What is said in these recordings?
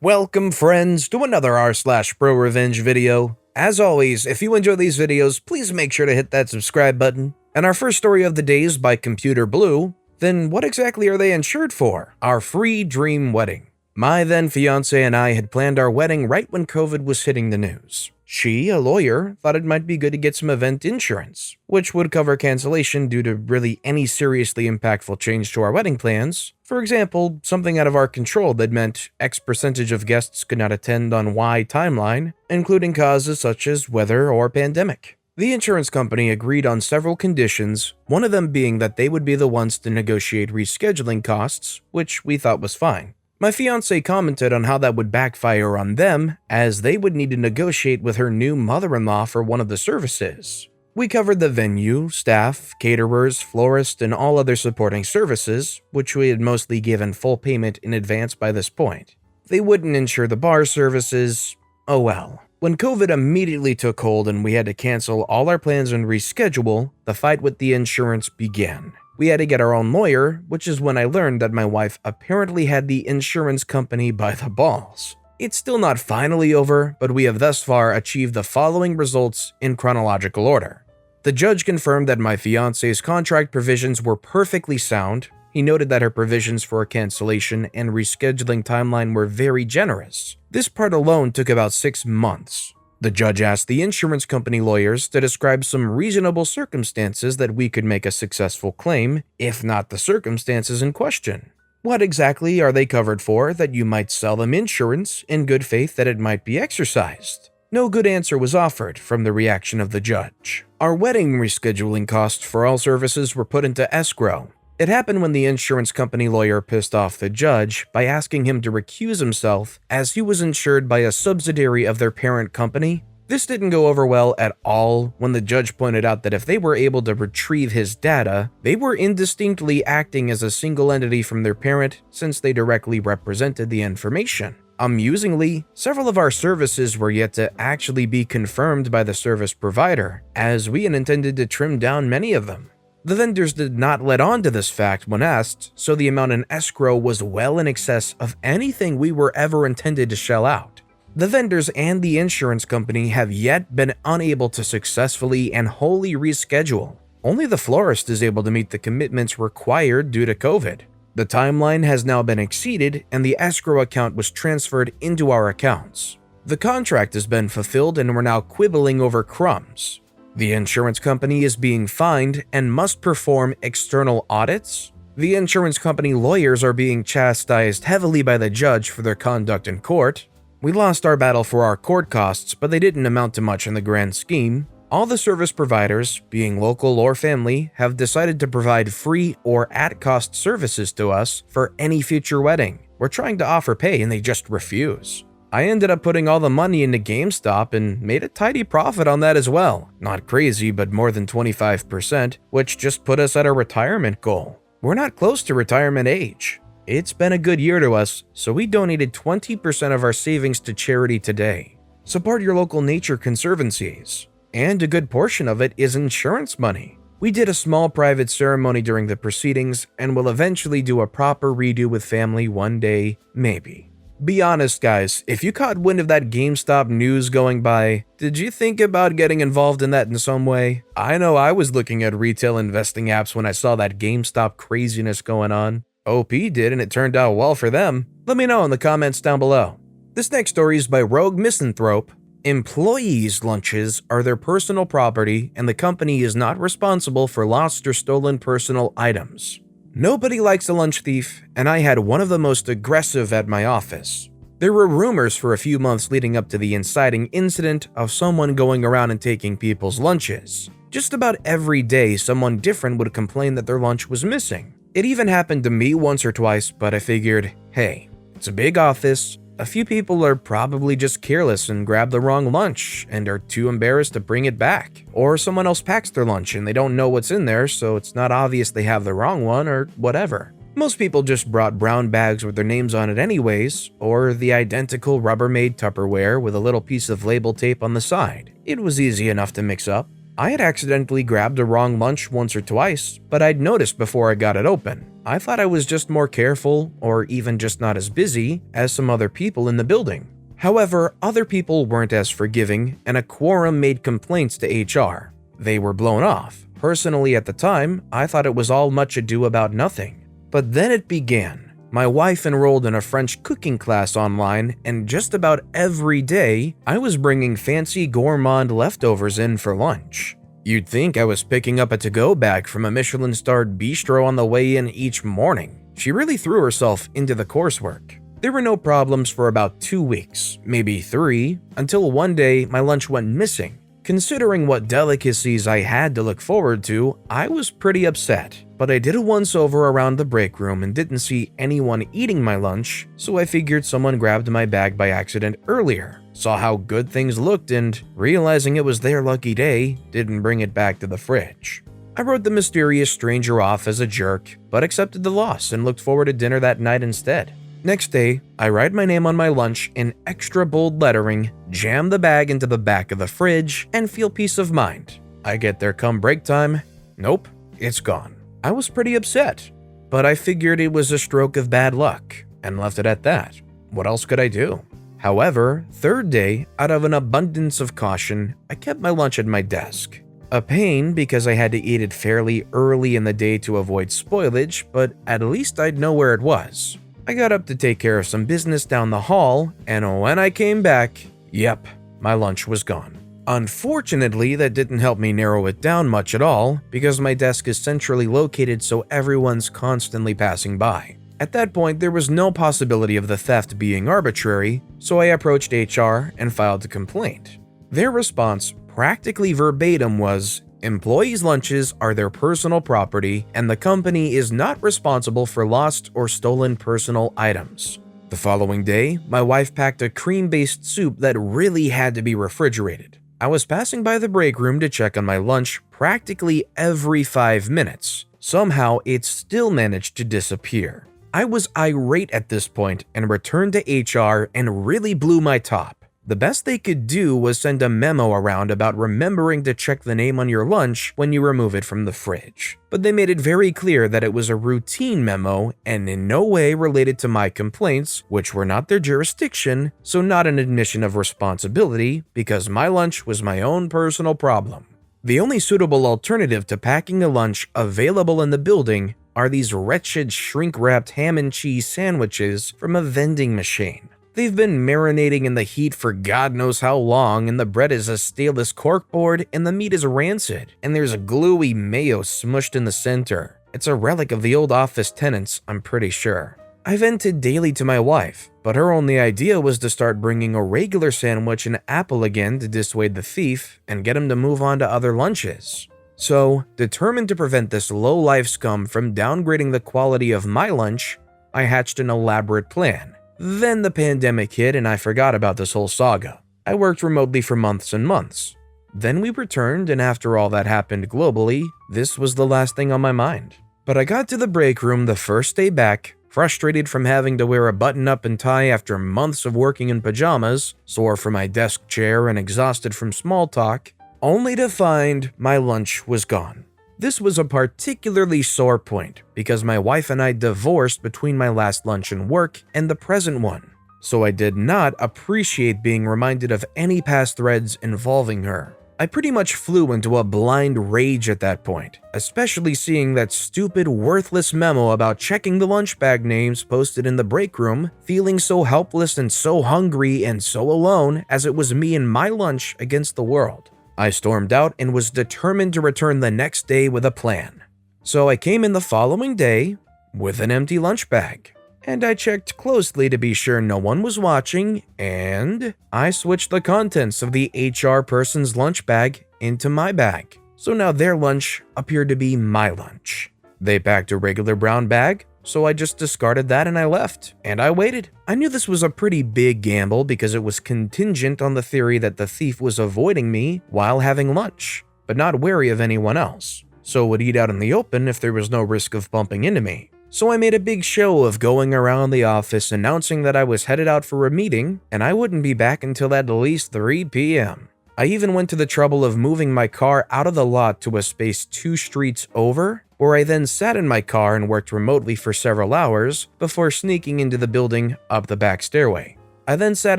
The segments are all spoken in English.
Welcome friends to another r/prorevenge video. As always, if you enjoy these videos, please make sure to hit that subscribe button. And our first story of the day is by Computer Blue. Then what exactly are they insured for? Our free dream wedding. My then fiance and I had planned our wedding right when COVID was hitting the news. She, a lawyer, thought it might be good to get some event insurance, which would cover cancellation due to really any seriously impactful change to our wedding plans. For example, something out of our control that meant X percentage of guests could not attend on Y timeline, including causes such as weather or pandemic. The insurance company agreed on several conditions, one of them being that they would be the ones to negotiate rescheduling costs, which we thought was fine. My fiancé commented on how that would backfire on them, as they would need to negotiate with her new mother-in-law for one of the services. We covered the venue, staff, caterers, florist, and all other supporting services, which we had mostly given full payment in advance by this point. They wouldn't insure the bar services. Oh well. When COVID immediately took hold and we had to cancel all our plans and reschedule, the fight with the insurance began. We had to get our own lawyer, which is when I learned that my wife apparently had the insurance company by the balls. It's still not finally over, but we have thus far achieved the following results in chronological order. The judge confirmed that my fiance's contract provisions were perfectly sound. He noted that her provisions for a cancellation and rescheduling timeline were very generous. This part alone took about 6 months. The judge asked the insurance company lawyers to describe some reasonable circumstances that we could make a successful claim, if not the circumstances in question. What exactly are they covered for that you might sell them insurance in good faith that it might be exercised? No good answer was offered from the reaction of the judge. Our wedding rescheduling costs for all services were put into escrow. It happened when the insurance company lawyer pissed off the judge by asking him to recuse himself as he was insured by a subsidiary of their parent company. This didn't go over well at all when the judge pointed out that if they were able to retrieve his data, they were indistinctly acting as a single entity from their parent since they directly represented the information. Amusingly, several of our services were yet to actually be confirmed by the service provider, as we had intended to trim down many of them. The vendors did not let on to this fact when asked, so the amount in escrow was well in excess of anything we were ever intended to shell out. The vendors and the insurance company have yet been unable to successfully and wholly reschedule. Only the florist is able to meet the commitments required due to COVID. The timeline has now been exceeded and the escrow account was transferred into our accounts. The contract has been fulfilled and we're now quibbling over crumbs. The insurance company is being fined and must perform external audits. The insurance company lawyers are being chastised heavily by the judge for their conduct in court. We lost our battle for our court costs, but they didn't amount to much in the grand scheme. All the service providers, being local or family, have decided to provide free or at-cost services to us for any future wedding. We're trying to offer pay and they just refuse. I ended up putting all the money into GameStop and made a tidy profit on that as well. Not crazy, but more than 25%, which just put us at our retirement goal. We're not close to retirement age. It's been a good year to us, so we donated 20% of our savings to charity today. Support your local nature conservancies. And a good portion of it is insurance money. We did a small private ceremony during the proceedings and will eventually do a proper redo with family one day, maybe. Be honest guys, if you caught wind of that GameStop news going by, did you think about getting involved in that in some way? I know I was looking at retail investing apps when I saw that GameStop craziness going on. OP did and it turned out well for them. Let me know in the comments down below. This next story is by Rogue Misanthrope. Employees' lunches are their personal property and the company is not responsible for lost or stolen personal items. Nobody likes a lunch thief, and I had one of the most aggressive at my office. There were rumors for a few months leading up to the inciting incident of someone going around and taking people's lunches. Just about every day, someone different would complain that their lunch was missing. It even happened to me once or twice, but I figured, hey, it's a big office. A few people are probably just careless and grab the wrong lunch and are too embarrassed to bring it back. Or someone else packs their lunch and they don't know what's in there, so it's not obvious they have the wrong one or whatever. Most people just brought brown bags with their names on it anyways, or the identical Rubbermaid Tupperware with a little piece of label tape on the side. It was easy enough to mix up. I had accidentally grabbed the wrong lunch once or twice, but I'd noticed before I got it open. I thought I was just more careful, or even just not as busy as some other people in the building. However, other people weren't as forgiving, and a quorum made complaints to HR. They were blown off. Personally, at the time, I thought it was all much ado about nothing. But then it began. My wife enrolled in a French cooking class online, and just about every day, I was bringing fancy gourmand leftovers in for lunch. You'd think I was picking up a to-go bag from a Michelin-starred bistro on the way in each morning. She really threw herself into the coursework. There were no problems for about 2 weeks, maybe 3, until one day my lunch went missing. Considering what delicacies I had to look forward to, I was pretty upset. But I did a once-over around the break room and didn't see anyone eating my lunch, so I figured someone grabbed my bag by accident earlier, saw how good things looked, and, realizing it was their lucky day, didn't bring it back to the fridge. I wrote the mysterious stranger off as a jerk, but accepted the loss and looked forward to dinner that night instead. Next day, I write my name on my lunch in extra bold lettering, jam the bag into the back of the fridge, and feel peace of mind. I get there come break time. Nope, it's gone. I was pretty upset, but I figured it was a stroke of bad luck and left it at that. What else could I do? However, third day, out of an abundance of caution, I kept my lunch at my desk. A pain because I had to eat it fairly early in the day to avoid spoilage, but at least I'd know where it was. I got up to take care of some business down the hall, and when I came back, yep, my lunch was gone. Unfortunately, that didn't help me narrow it down much at all, because my desk is centrally located so everyone's constantly passing by. At that point, there was no possibility of the theft being arbitrary, so I approached HR and filed a complaint. Their response, practically verbatim, was, "Employees' lunches are their personal property, and the company is not responsible for lost or stolen personal items." The following day, my wife packed a cream-based soup that really had to be refrigerated. I was passing by the break room to check on my lunch practically every 5 minutes. Somehow, it still managed to disappear. I was irate at this point and returned to HR and really blew my top. The best they could do was send a memo around about remembering to check the name on your lunch when you remove it from the fridge. But they made it very clear that it was a routine memo and in no way related to my complaints, which were not their jurisdiction, so not an admission of responsibility because my lunch was my own personal problem. The only suitable alternative to packing a lunch available in the building are these wretched shrink-wrapped ham and cheese sandwiches from a vending machine. They've been marinating in the heat for God knows how long, and the bread is as stale as corkboard, and the meat is rancid, and there's a gluey mayo smushed in the center. It's a relic of the old office tenants, I'm pretty sure. I vented daily to my wife, but her only idea was to start bringing a regular sandwich and apple again to dissuade the thief and get him to move on to other lunches. So, determined to prevent this low-life scum from downgrading the quality of my lunch, I hatched an elaborate plan. Then the pandemic hit and I forgot about this whole saga. I worked remotely for months and months. Then we returned, and after all that happened globally, this was the last thing on my mind. But I got to the break room the first day back, frustrated from having to wear a button-up and tie after months of working in pajamas, sore from my desk chair and exhausted from small talk, only to find my lunch was gone. This was a particularly sore point because my wife and I divorced between my last lunch and work and the present one, so I did not appreciate being reminded of any past threads involving her. I pretty much flew into a blind rage at that point, especially seeing that stupid, worthless memo about checking the lunch bag names posted in the break room, feeling so helpless and so hungry and so alone as it was me and my lunch against the world. I stormed out and was determined to return the next day with a plan. So I came in the following day with an empty lunch bag, and I checked closely to be sure no one was watching, and I switched the contents of the HR person's lunch bag into my bag. So now their lunch appeared to be my lunch. They packed a regular brown bag, so I just discarded that and I left, and I waited. I knew this was a pretty big gamble because it was contingent on the theory that the thief was avoiding me while having lunch, but not wary of anyone else, so would eat out in the open if there was no risk of bumping into me. So I made a big show of going around the office announcing that I was headed out for a meeting and I wouldn't be back until at least 3 p.m. I even went to the trouble of moving my car out of the lot to a space 2 streets over, where I then sat in my car and worked remotely for several hours before sneaking into the building up the back stairway. I then sat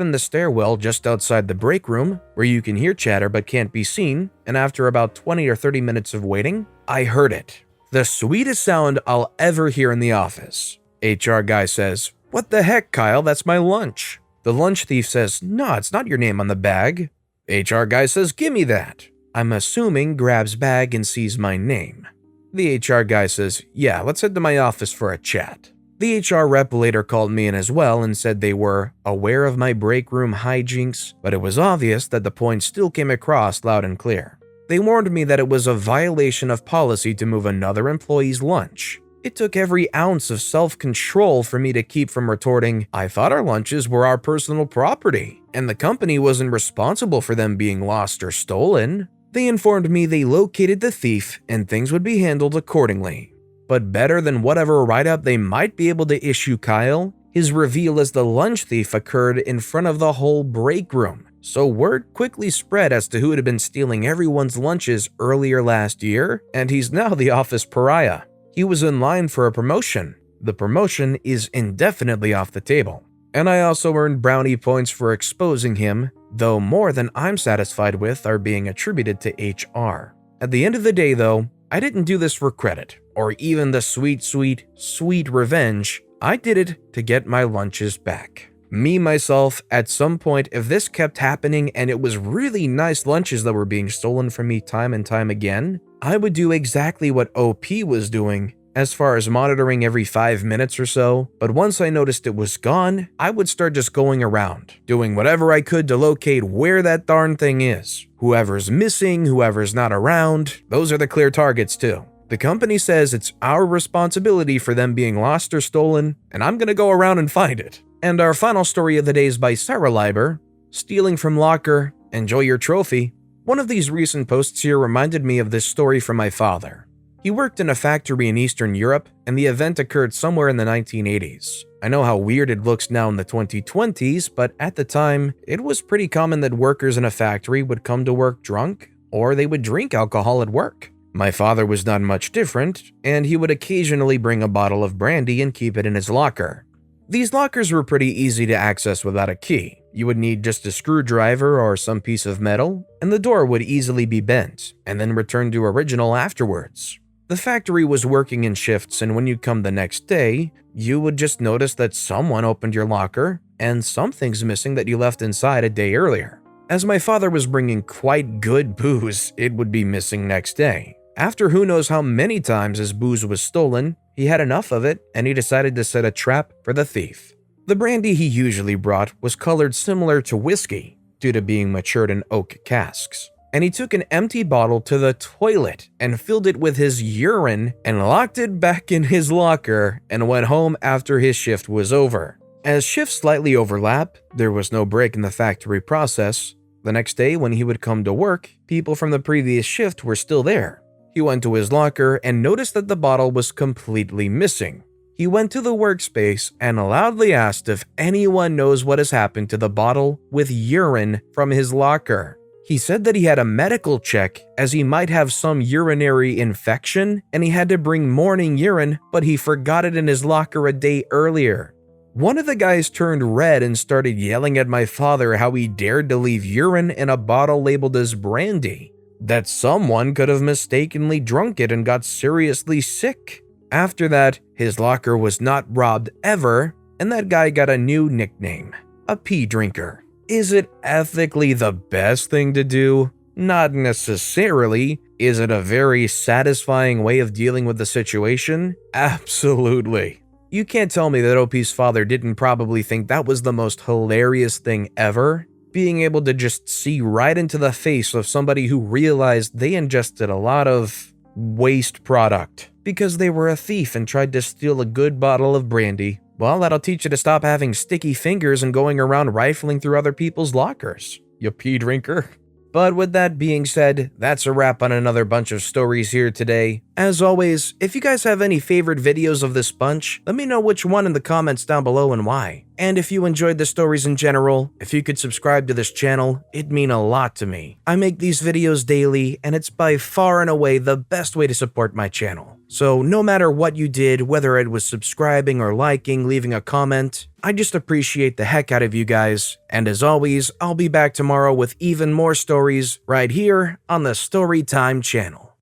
in the stairwell just outside the break room, where you can hear chatter but can't be seen, and after about 20 or 30 minutes of waiting, I heard it. The sweetest sound I'll ever hear in the office. HR guy says, "What the heck, Kyle? That's my lunch." The lunch thief says, "No, it's not your name on the bag." HR guy says, "Give me that." I'm assuming grabs bag and sees my name. The HR guy says, "Yeah, let's head to my office for a chat." The HR rep later called me in as well and said they were aware of my break room hijinks, but it was obvious that the point still came across loud and clear. They warned me that it was a violation of policy to move another employee's lunch. It took every ounce of self-control for me to keep from retorting, "I thought our lunches were our personal property, and the company wasn't responsible for them being lost or stolen." They informed me they located the thief and things would be handled accordingly. But better than whatever write-up they might be able to issue Kyle, his reveal as the lunch thief occurred in front of the whole break room. So word quickly spread as to who had been stealing everyone's lunches earlier last year, and he's now the office pariah. He was in line for a promotion. The promotion is indefinitely off the table. And I also earned brownie points for exposing him, though more than I'm satisfied with are being attributed to HR. At the end of the day though, I didn't do this for credit, or even the sweet, sweet, sweet revenge. I did it to get my lunches back. Me, myself, at some point, if this kept happening and it was really nice lunches that were being stolen from me time and time again, I would do exactly what OP was doing as far as monitoring every 5 minutes or so, but once I noticed it was gone, I would start just going around, doing whatever I could to locate where that darn thing is. Whoever's missing, whoever's not around, those are the clear targets too. The company says it's our responsibility for them being lost or stolen, and I'm gonna go around and find it. And our final story of the day is by Sarah Leiber, Stealing from Locker, Enjoy Your Trophy. One of these recent posts here reminded me of this story from my father. He worked in a factory in Eastern Europe, and the event occurred somewhere in the 1980s. I know how weird it looks now in the 2020s, but at the time, it was pretty common that workers in a factory would come to work drunk, or they would drink alcohol at work. My father was not much different, and he would occasionally bring a bottle of brandy and keep it in his locker. These lockers were pretty easy to access without a key. You would need just a screwdriver or some piece of metal, and the door would easily be bent, and then returned to original afterwards. The factory was working in shifts, and when you come the next day, you would just notice that someone opened your locker and something's missing that you left inside a day earlier. As my father was bringing quite good booze, it would be missing next day. After who knows how many times his booze was stolen, he had enough of it and he decided to set a trap for the thief. The brandy he usually brought was colored similar to whiskey due to being matured in oak casks. And he took an empty bottle to the toilet and filled it with his urine and locked it back in his locker and went home after his shift was over. As shifts slightly overlap, there was no break in the factory process. The next day when he would come to work, people from the previous shift were still there. He went to his locker and noticed that the bottle was completely missing. He went to the workspace and loudly asked if anyone knows what has happened to the bottle with urine from his locker. He said that he had a medical check as he might have some urinary infection and he had to bring morning urine, but he forgot it in his locker a day earlier. One of the guys turned red and started yelling at my father how he dared to leave urine in a bottle labeled as brandy, that someone could have mistakenly drunk it and got seriously sick. After that, his locker was not robbed ever, and that guy got a new nickname, a pee drinker. Is it ethically the best thing to do? Not necessarily. Is it a very satisfying way of dealing with the situation? Absolutely. You can't tell me that OP's father didn't probably think that was the most hilarious thing ever. Being able to just see right into the face of somebody who realized they ingested a lot of waste product because they were a thief and tried to steal a good bottle of brandy. Well, that'll teach you to stop having sticky fingers and going around rifling through other people's lockers, you pee drinker. But with that being said, that's a wrap on another bunch of stories here today. As always, if you guys have any favorite videos of this bunch, let me know which one in the comments down below and why. And if you enjoyed the stories in general, if you could subscribe to this channel, it'd mean a lot to me. I make these videos daily, and it's by far and away the best way to support my channel. So no matter what you did, whether it was subscribing or liking, leaving a comment, I just appreciate the heck out of you guys. And as always, I'll be back tomorrow with even more stories right here on the Storytime channel.